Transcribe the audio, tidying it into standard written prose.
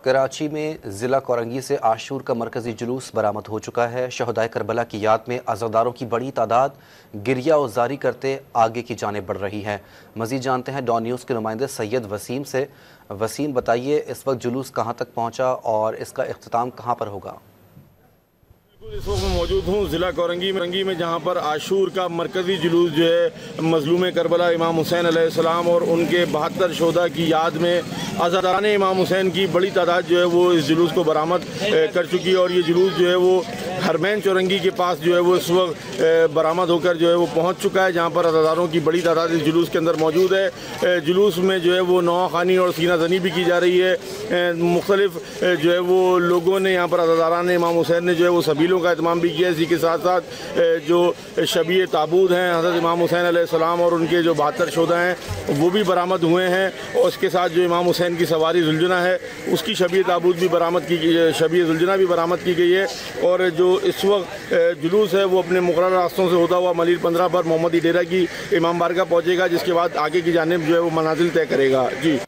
कराची में ज़िला कोरंगी से आशूर का मरकज़ी जुलूस बरामद हो चुका है। शहदाए करबला की याद में अज़ादारों की बड़ी तादाद गिरिया उज़ारी करते आगे की जानिब बढ़ रही है। मज़ीद जानते हैं डॉन न्यूज़ के नुमाइंदे सैयद वसीम से। वसीम, बताइए इस वक्त जुलूस कहाँ तक पहुँचा और इसका इख्तिताम कहाँ पर होगा? इस वक्त मैं मौजूद हूँ ज़िला कोरंगी में, जहाँ पर आशूर का मरकज़ी जुलूस जो है मज़लूम करबला इमाम हुसैन अलैहिस्सलाम और उनके 72 शोदा की याद में अज़ादारान इमाम हुसैन की बड़ी तादाद जो है वो इस जुलूस को बरामद कर चुकी है। और ये जुलूस जो है वो हरमैन चौरंगी के पास जो है वो इस वक्त बरामद होकर जो है वो पहुँच चुका है, जहाँ पर अज़ादारों की बड़ी तादाद इस जुलूस के अंदर मौजूद है। जुलूस में जो है वो नौखानी और सीना जनी भी की जा रही है। मुख्तलिफ जो है वो लोगों ने यहाँ पर अज़ादारान इमाम हुसैन ने जो है वो सबीलों का एहतमाम भी किया। इसी के साथ साथ जो शबीए ताबूत हैं हज़रत इमाम हुसैन अलैहिस्सलाम और उनके जो 72 शोदा हैं वो भी बरामद हुए हैं। और उसके साथ जो इमाम हुसैन की सवारी जुलजना है उसकी शबीए ताबूत भी बरामद की गई, शबीए जुलजना भी बरामद की गई है। और जो इस वक्त जुलूस है वो अपने मुकर्रर रास्तों से होता हुआ मलीर 15 पर मोहम्मदी डेरा की इमाम बारगाह पहुँचेगा, जिसके बाद आगे की जानिब जो है वो मनाजिल तय करेगा। जी।